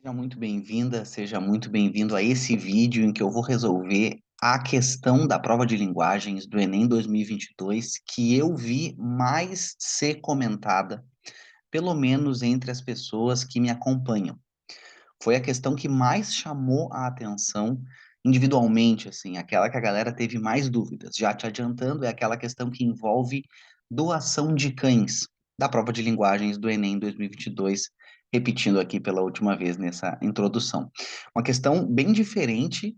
Seja muito bem-vinda, seja muito bem-vindo a esse vídeo em que eu vou resolver a questão da prova de linguagens do Enem 2022 que eu vi mais ser comentada, pelo menos entre as pessoas que me acompanham. Foi a questão que mais chamou a atenção individualmente, assim, aquela que a galera teve mais dúvidas. Já te adiantando, é aquela questão que envolve doação de cães da prova de linguagens do Enem 2022, repetindo aqui pela última vez nessa introdução. Uma questão bem diferente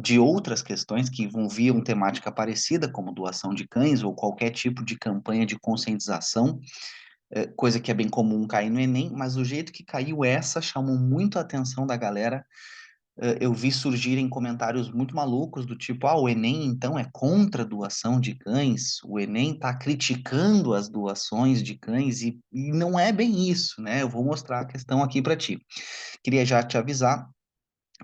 de outras questões que envolviam temática parecida, como doação de cães ou qualquer tipo de campanha de conscientização, coisa que é bem comum cair no Enem, mas o jeito que caiu essa chamou muito a atenção da galera. Eu vi surgirem comentários muito malucos do tipo, o Enem então é contra a doação de cães, o Enem está criticando as doações de cães, e não é bem isso, né? Eu vou mostrar a questão aqui para ti. Queria já te avisar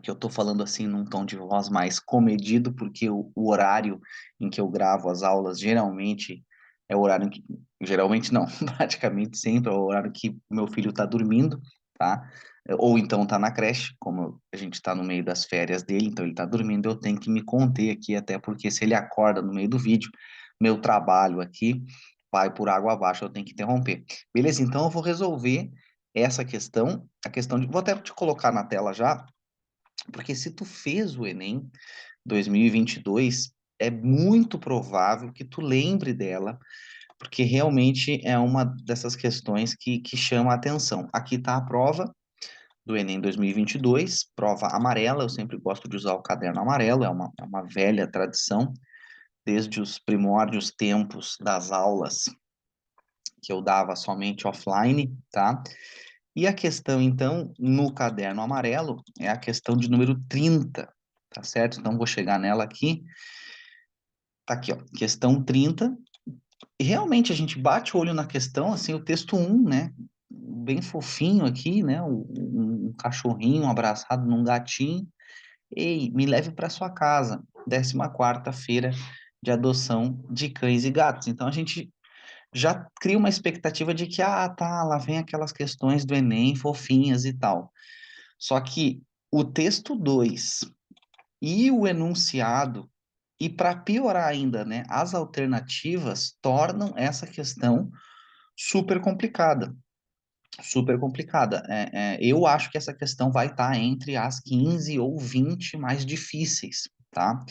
que eu estou falando assim num tom de voz mais comedido, porque o horário em que eu gravo as aulas geralmente é o horário em que, geralmente não, praticamente sempre é o horário que meu filho está dormindo, tá? Ou então está na creche, como a gente está no meio das férias dele, então ele está dormindo, eu tenho que me conter aqui, até porque se ele acorda no meio do vídeo, meu trabalho aqui vai por água abaixo, eu tenho que interromper. Beleza? Então eu vou resolver essa questão, a questão de, vou até te colocar na tela já, porque se tu fez o Enem 2022, é muito provável que tu lembre dela, porque realmente é uma dessas questões que chama a atenção. Aqui está a prova do Enem 2022, prova amarela, eu sempre gosto de usar o caderno amarelo, é uma velha tradição, desde os primórdios tempos das aulas que eu dava somente offline, tá? E a questão, então, no caderno amarelo é a questão de número 30, tá certo? Então, vou chegar nela aqui. Tá aqui, ó, questão 30. E realmente a gente bate o olho na questão, assim, o texto 1, né? Bem fofinho aqui, né? Um cachorrinho abraçado num gatinho. Ei, me leve para sua casa, 14ª-feira de adoção de cães e gatos. Então, a gente já cria uma expectativa de que, tá, lá vem aquelas questões do Enem fofinhas e tal. Só que o texto 2 e o enunciado, e para piorar ainda, né, as alternativas tornam essa questão super complicada. Super complicada. Eu acho que essa questão vai estar entre as 15 ou 20 mais difíceis, tá?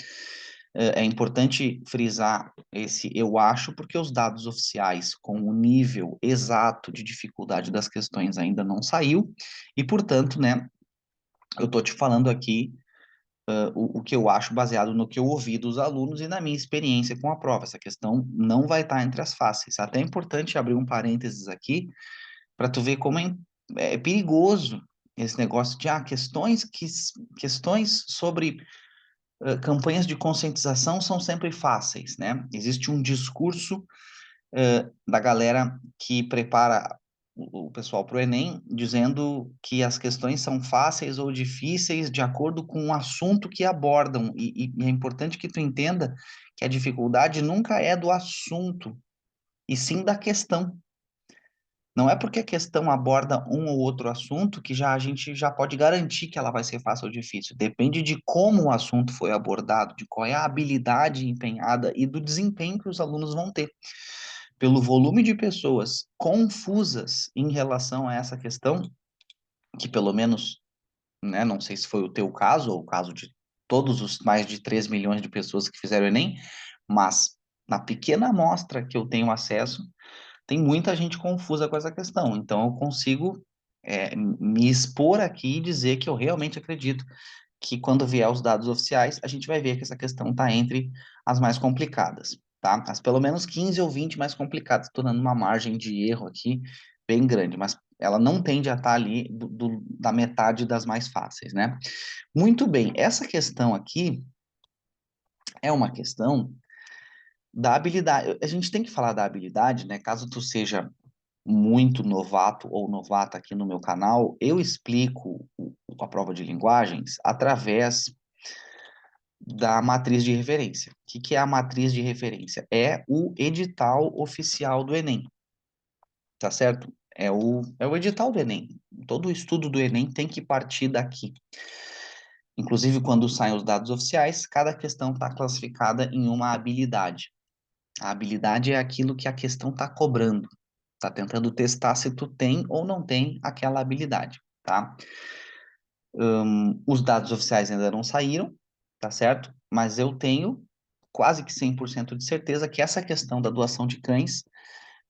É importante frisar esse eu acho, porque os dados oficiais com o nível exato de dificuldade das questões ainda não saiu, e, portanto, né, eu estou te falando aqui o que eu acho baseado no que eu ouvi dos alunos e na minha experiência com a prova. Essa questão não vai estar entre as fáceis. Até é importante abrir um parênteses aqui para tu ver como é perigoso esse negócio de questões sobre campanhas de conscientização são sempre fáceis, né? Existe um discurso da galera que prepara o pessoal para o Enem, dizendo que as questões são fáceis ou difíceis de acordo com o assunto que abordam. E é importante que tu entenda que a dificuldade nunca é do assunto, e sim da questão. Não é porque a questão aborda um ou outro assunto que a gente já pode garantir que ela vai ser fácil ou difícil. Depende de como o assunto foi abordado, de qual é a habilidade empenhada e do desempenho que os alunos vão ter. Pelo volume de pessoas confusas em relação a essa questão, que pelo menos, né, não sei se foi o teu caso, ou o caso de todos os mais de 3 milhões de pessoas que fizeram o Enem, mas na pequena amostra que eu tenho acesso, tem muita gente confusa com essa questão. Então, eu consigo me expor aqui e dizer que eu realmente acredito que quando vier os dados oficiais, a gente vai ver que essa questão está entre as mais complicadas, tá? As pelo menos 15 ou 20 mais complicadas, tornando uma margem de erro aqui bem grande, mas ela não tende a estar ali da metade das mais fáceis, né? Muito bem, essa questão aqui é uma questão da habilidade. A gente tem que falar da habilidade, né? Caso tu seja muito novato ou novata aqui no meu canal, eu explico a prova de linguagens através da matriz de referência. O que é a matriz de referência? É o edital oficial do Enem, tá certo? É o edital do Enem. Todo o estudo do Enem tem que partir daqui. Inclusive, quando saem os dados oficiais, cada questão está classificada em uma habilidade. A habilidade é aquilo que a questão está cobrando. Está tentando testar se tu tem ou não tem aquela habilidade, tá? Os dados oficiais ainda não saíram, tá certo? Mas eu tenho quase que 100% de certeza que essa questão da doação de cães,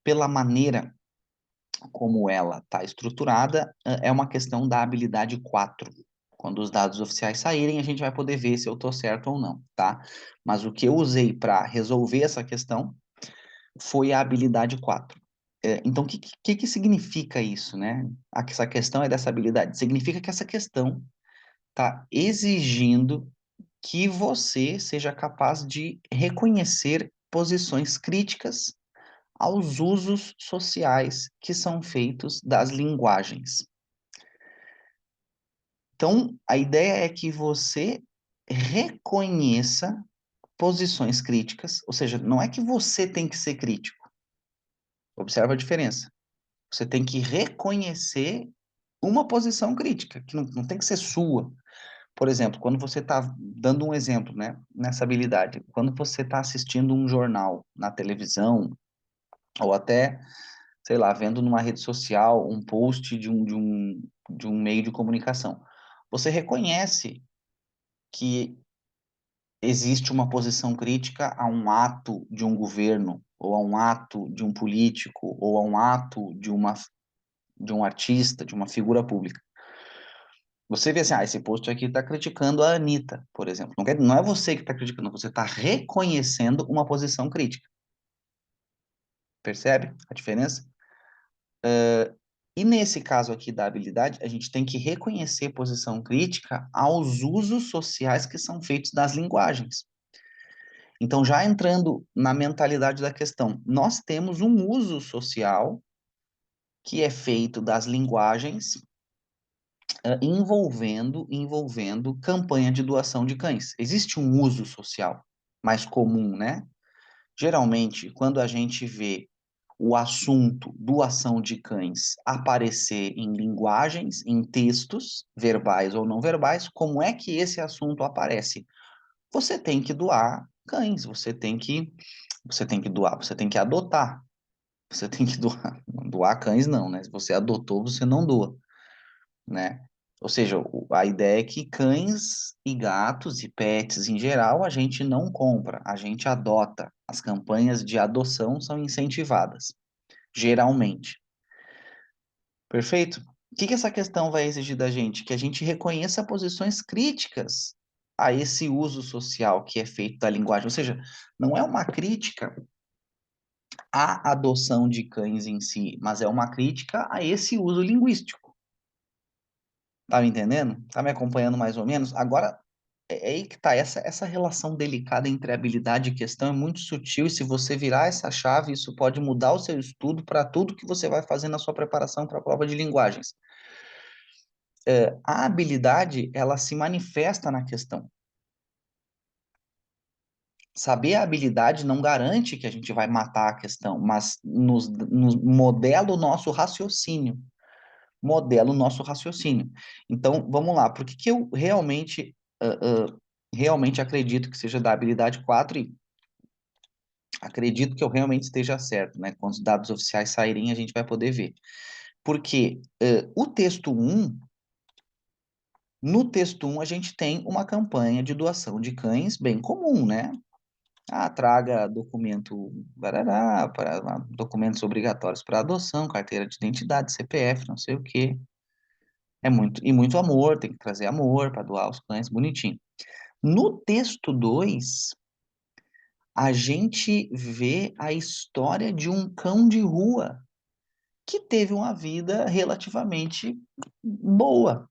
pela maneira como ela está estruturada, é uma questão da habilidade 4. Quando os dados oficiais saírem, a gente vai poder ver se eu estou certo ou não, tá? Mas o que eu usei para resolver essa questão foi a habilidade 4. Então, o que significa isso, né? Essa questão é dessa habilidade. Significa que essa questão está exigindo que você seja capaz de reconhecer posições críticas aos usos sociais que são feitos das linguagens. Então, a ideia é que você reconheça posições críticas, ou seja, não é que você tem que ser crítico. Observa a diferença. Você tem que reconhecer uma posição crítica, que não tem que ser sua. Por exemplo, quando você está dando um exemplo, né, nessa habilidade, quando você está assistindo um jornal na televisão, ou até, sei lá, vendo numa rede social um post de um meio de comunicação, você reconhece que existe uma posição crítica a um ato de um governo, ou a um ato de um político, ou a um ato de um artista, de uma figura pública. Você vê assim, esse post aqui está criticando a Anitta, por exemplo. Não é você que está criticando, você está reconhecendo uma posição crítica. Percebe a diferença? E nesse caso aqui da habilidade, a gente tem que reconhecer posição crítica aos usos sociais que são feitos das linguagens. Então, já entrando na mentalidade da questão, nós temos um uso social que é feito das linguagens envolvendo campanha de doação de cães. Existe um uso social mais comum, né? Geralmente, quando a gente vê o assunto doação de cães aparecer em linguagens, em textos, verbais ou não verbais, como é que esse assunto aparece? Você tem que doar cães, você tem que doar, você tem que adotar, você tem que doar, doar cães não, né? Se você adotou, você não doa, né? Ou seja, a ideia é que cães e gatos e pets em geral a gente não compra, a gente adota. As campanhas de adoção são incentivadas, geralmente. Perfeito? O que essa questão vai exigir da gente? Que a gente reconheça posições críticas a esse uso social que é feito da linguagem. Ou seja, não é uma crítica à adoção de cães em si, mas é uma crítica a esse uso linguístico. Tá me entendendo? Tá me acompanhando mais ou menos? Agora, é aí que tá. Essa relação delicada entre habilidade e questão é muito sutil, e se você virar essa chave, isso pode mudar o seu estudo para tudo que você vai fazer na sua preparação para a prova de linguagens. A habilidade, ela se manifesta na questão. Saber a habilidade não garante que a gente vai matar a questão, mas nos modela o nosso raciocínio. Modela o nosso raciocínio. Então, vamos lá. Por que eu realmente acredito que seja da habilidade 4 e acredito que eu realmente esteja certo, né? Quando os dados oficiais saírem, a gente vai poder ver. Porque o texto 1, no texto 1, a gente tem uma campanha de doação de cães bem comum, né? Traga documento, barará, documentos obrigatórios para adoção, carteira de identidade, CPF, não sei o quê. E muito amor, tem que trazer amor para doar os cães, bonitinho. No texto 2, a gente vê a história de um cão de rua que teve uma vida relativamente boa.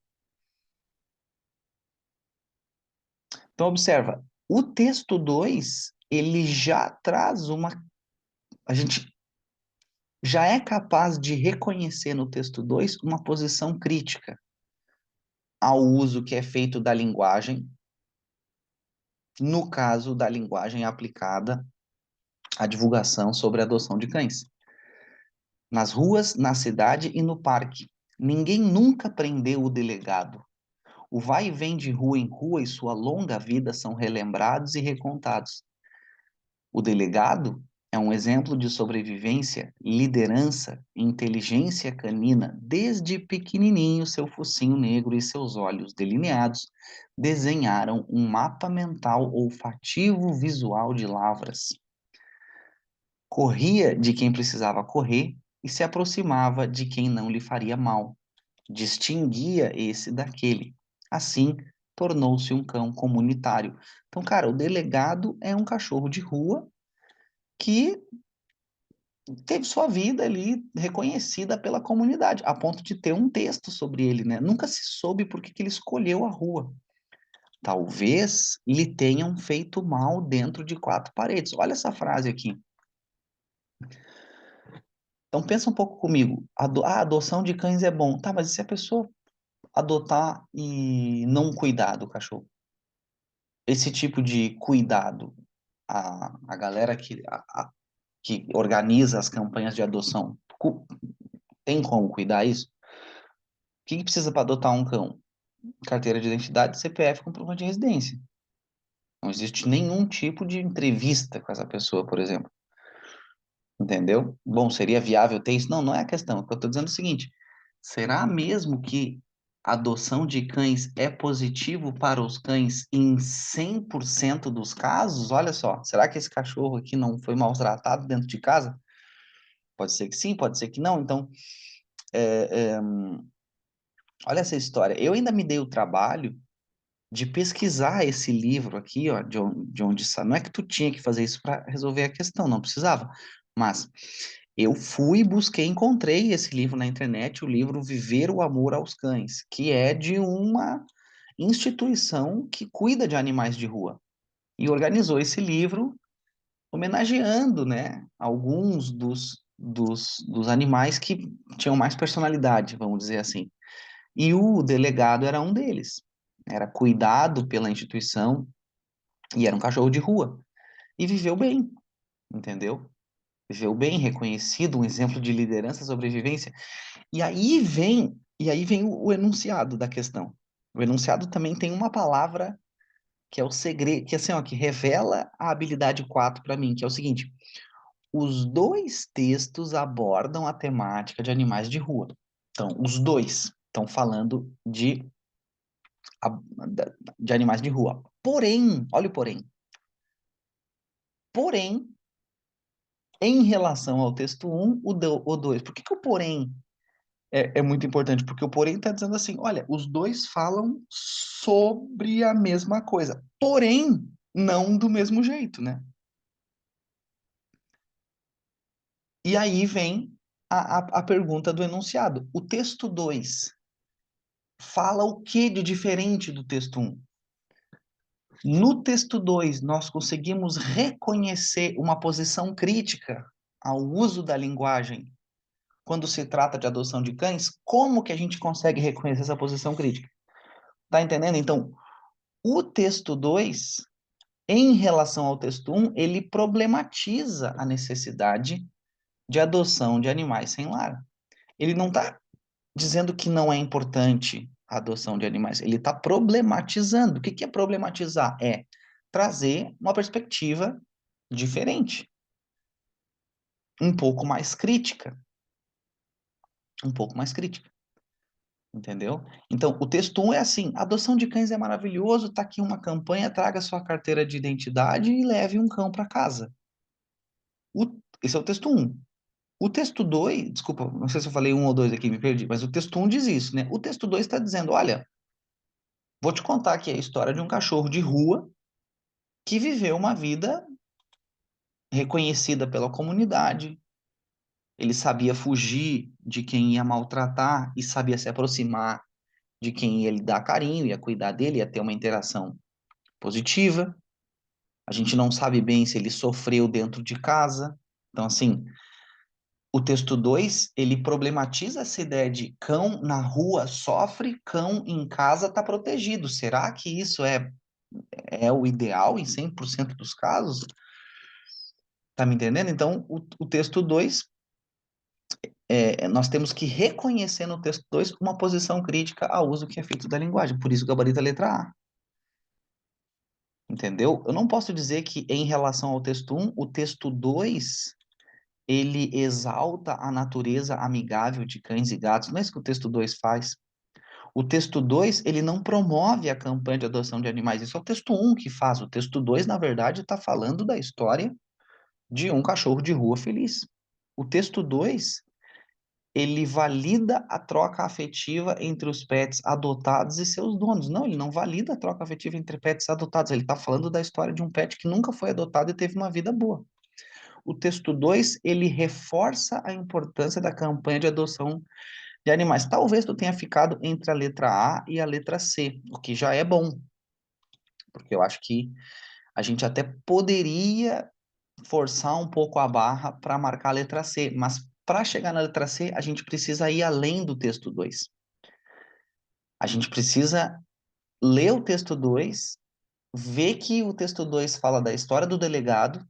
Então, observa, o texto 2 ele já traz uma. A gente já é capaz de reconhecer no texto 2 uma posição crítica ao uso que é feito da linguagem, no caso da linguagem aplicada à divulgação sobre a adoção de cães. nas ruas, na cidade e no parque. Ninguém nunca prendeu o delegado. O vai e vem de rua em rua e sua longa vida são relembrados e recontados. O delegado é um exemplo de sobrevivência, liderança e inteligência canina. Desde pequenininho, seu focinho negro e seus olhos delineados desenharam um mapa mental olfativo visual de lavras. Corria de quem precisava correr e se aproximava de quem não lhe faria mal. Distinguia esse daquele. Assim, tornou-se um cão comunitário. Então, cara, o delegado é um cachorro de rua que teve sua vida ali reconhecida pela comunidade, a ponto de ter um texto sobre ele, né? Nunca se soube por que ele escolheu a rua. Talvez lhe tenham feito mal dentro de quatro paredes. Olha essa frase aqui. Então pensa um pouco comigo. A adoção de cães é bom. Tá, mas e se a pessoa adotar e não cuidar do cachorro? Esse tipo de cuidado, a galera que organiza as campanhas de adoção, tem como cuidar isso? O que precisa para adotar um cão? Carteira de identidade, CPF, comprovante de residência. Não existe nenhum tipo de entrevista com essa pessoa, por exemplo. Entendeu? Bom, seria viável ter isso? Não, não é a questão. O que eu estou dizendo é o seguinte: será mesmo que a adoção de cães é positivo para os cães em 100% dos casos? Olha só, será que esse cachorro aqui não foi maltratado dentro de casa? Pode ser que sim, pode ser que não. Então, é, é, olha essa história. Eu ainda me dei o trabalho de pesquisar esse livro aqui, ó, de onde não é que tu tinha que fazer isso para resolver a questão, não precisava. Mas eu fui, busquei, encontrei esse livro na internet, o livro Viver o Amor aos Cães, que é de uma instituição que cuida de animais de rua. E organizou esse livro homenageando, né, alguns dos animais que tinham mais personalidade, vamos dizer assim. E o delegado era um deles. Era cuidado pela instituição e era um cachorro de rua. E viveu bem, entendeu? Viveu bem, reconhecido, um exemplo de liderança, sobrevivência. E aí vem o enunciado da questão. O enunciado também tem uma palavra que é o segredo, que assim, ó, que revela a habilidade 4 para mim, que é o seguinte: os dois textos abordam a temática de animais de rua. Então, os dois estão falando de animais de rua. Porém, olha o porém, em relação ao texto um, o 2. Por que o porém é muito importante? Porque o porém está dizendo assim, olha, os dois falam sobre a mesma coisa, porém, não do mesmo jeito, né? E aí vem a pergunta do enunciado. O texto 2 fala o que de diferente do texto um? No texto 2, nós conseguimos reconhecer uma posição crítica ao uso da linguagem quando se trata de adoção de cães. Como que a gente consegue reconhecer essa posição crítica? Tá entendendo? Então, o texto 2, em relação ao texto um, ele problematiza a necessidade de adoção de animais sem lar. Ele não está dizendo que não é importante a adoção de animais, ele está problematizando. O que é problematizar? É trazer uma perspectiva diferente, um pouco mais crítica, um pouco mais crítica, entendeu? Então, o texto um é assim: adoção de cães é maravilhoso, tá aqui uma campanha, traga sua carteira de identidade e leve um cão para casa. Esse é o texto um. O texto 2, desculpa, não sei se eu falei um ou dois aqui, me perdi, mas o texto um diz isso, né? O texto 2 está dizendo, olha, vou te contar aqui a história de um cachorro de rua que viveu uma vida reconhecida pela comunidade. Ele sabia fugir de quem ia maltratar e sabia se aproximar de quem ia lhe dar carinho, ia cuidar dele, ia ter uma interação positiva. A gente não sabe bem se ele sofreu dentro de casa. Então, assim, o texto 2 ele problematiza essa ideia de cão na rua sofre, cão em casa está protegido. Será que isso é o ideal em 100% dos casos? Tá me entendendo? Então, o texto 2 nós temos que reconhecer no texto 2 uma posição crítica ao uso que é feito da linguagem. Por isso o gabarito é a letra A. Entendeu? Eu não posso dizer que em relação ao texto 1, o texto 2 ele exalta a natureza amigável de cães e gatos. Não é isso que o texto 2 faz. O texto 2 ele não promove a campanha de adoção de animais. Isso é o texto 1 que faz. O texto 2 na verdade, está falando da história de um cachorro de rua feliz. O texto 2 ele valida a troca afetiva entre os pets adotados e seus donos. Não, ele não valida a troca afetiva entre pets adotados. Ele está falando da história de um pet que nunca foi adotado e teve uma vida boa. O texto 2 ele reforça a importância da campanha de adoção de animais. Talvez tu tenha ficado entre a letra A e a letra C, o que já é bom, porque eu acho que a gente até poderia forçar um pouco a barra para marcar a letra C, mas para chegar na letra C, a gente precisa ir além do texto 2. A gente precisa ler o texto 2, ver que o texto 2 fala da história do delegado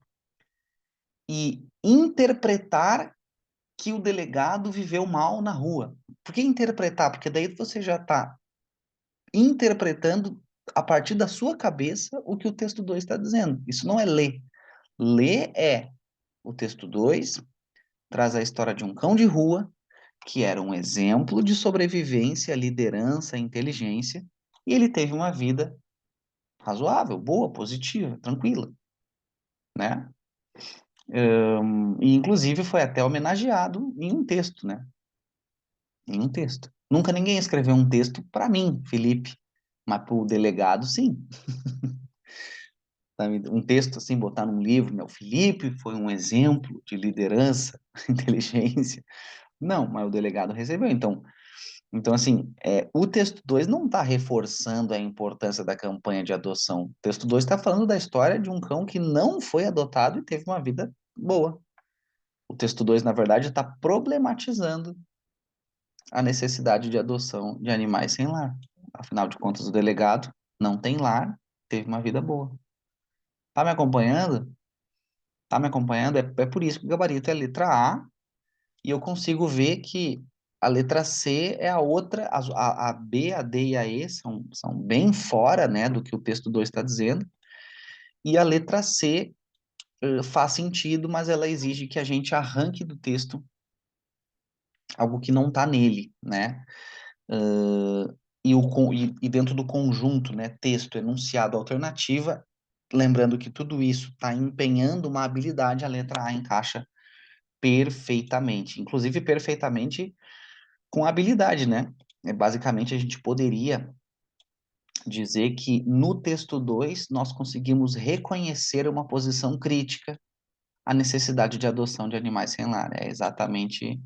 e interpretar que o delegado viveu mal na rua. Por que interpretar? Porque daí você já está interpretando a partir da sua cabeça o que o texto 2 está dizendo. Isso não é ler. Ler é o texto 2 traz a história de um cão de rua que era um exemplo de sobrevivência, liderança, inteligência, e ele teve uma vida razoável, boa, positiva, tranquila, né? E inclusive foi até homenageado em um texto, né? Em um texto. Nunca ninguém escreveu um texto para mim, Felipe, mas para o delegado, sim. Um texto assim, botar num livro, né? O Felipe foi um exemplo de liderança, inteligência. Não, mas o delegado recebeu. Então assim, o texto 2 não está reforçando a importância da campanha de adoção. O texto 2 está falando da história de um cão que não foi adotado e teve uma vida boa. O texto 2 na verdade, está problematizando a necessidade de adoção de animais sem lar. Afinal de contas, o delegado não tem lar, teve uma vida boa. Tá me acompanhando? Tá me acompanhando? É por isso que o gabarito é a letra A, e eu consigo ver que a letra C é a outra, a B, a D e a E são bem fora, né, do que o texto 2 está dizendo, e a letra C faz sentido, mas ela exige que a gente arranque do texto algo que não está nele, né? E dentro do conjunto, né, texto, enunciado, alternativa, lembrando que tudo isso está empenhando uma habilidade, a letra A encaixa perfeitamente, inclusive perfeitamente com habilidade, né? Basicamente, a gente poderia dizer que no texto 2 nós conseguimos reconhecer uma posição crítica à necessidade de adoção de animais sem lar. É exatamente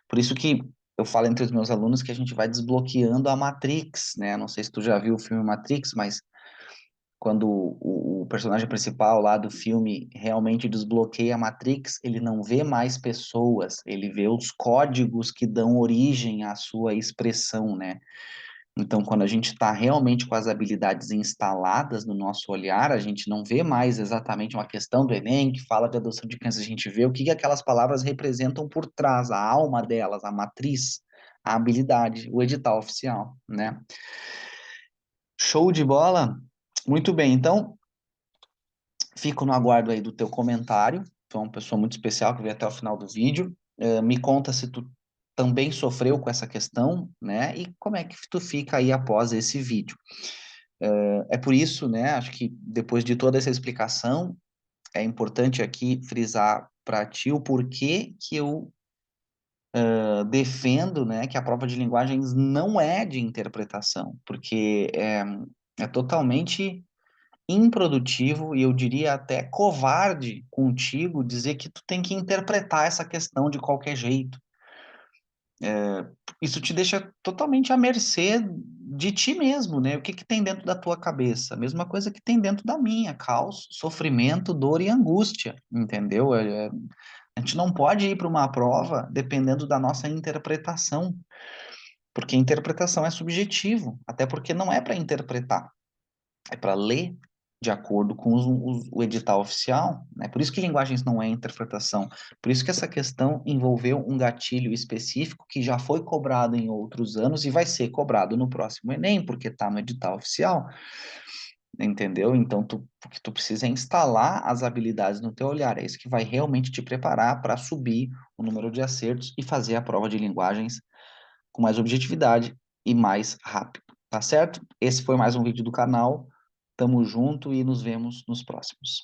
por isso que eu falo entre os meus alunos que a gente vai desbloqueando a Matrix, né? Não sei se tu já viu o filme Matrix, mas quando o personagem principal lá do filme realmente desbloqueia a Matrix, ele não vê mais pessoas, ele vê os códigos que dão origem à sua expressão, né? Então, quando a gente está realmente com as habilidades instaladas no nosso olhar, a gente não vê mais exatamente uma questão do Enem que fala de adoção de crianças, a gente vê o que aquelas palavras representam por trás, a alma delas, a matriz, a habilidade, o edital oficial, né? Show de bola? Muito bem, então fico no aguardo aí do teu comentário. Tu é uma pessoa muito especial que veio até o final do vídeo. Me conta se tu também sofreu com essa questão, né? E como é que tu fica aí após esse vídeo. É por isso, né? Acho que depois de toda essa explicação, é importante aqui frisar para ti o porquê que eu defendo, né, que a prova de linguagens não é de interpretação, porque é totalmente improdutivo e eu diria até covarde contigo dizer que tu tem que interpretar essa questão de qualquer jeito. Isso te deixa totalmente à mercê de ti mesmo, né? O que que tem dentro da tua cabeça? A mesma coisa que tem dentro da minha, caos, sofrimento, dor e angústia, entendeu? A gente não pode ir para uma prova dependendo da nossa interpretação, porque interpretação é subjetivo, até porque não é para interpretar, é para ler. de acordo com o edital oficial, né? Por isso que linguagens não é interpretação, por isso que essa questão envolveu um gatilho específico que já foi cobrado em outros anos e vai ser cobrado no próximo Enem, porque está no edital oficial, entendeu? Então, o que tu precisa é instalar as habilidades no teu olhar, é isso que vai realmente te preparar para subir o número de acertos e fazer a prova de linguagens com mais objetividade e mais rápido, tá certo? Esse foi mais um vídeo do canal. Tamo junto e nos vemos nos próximos.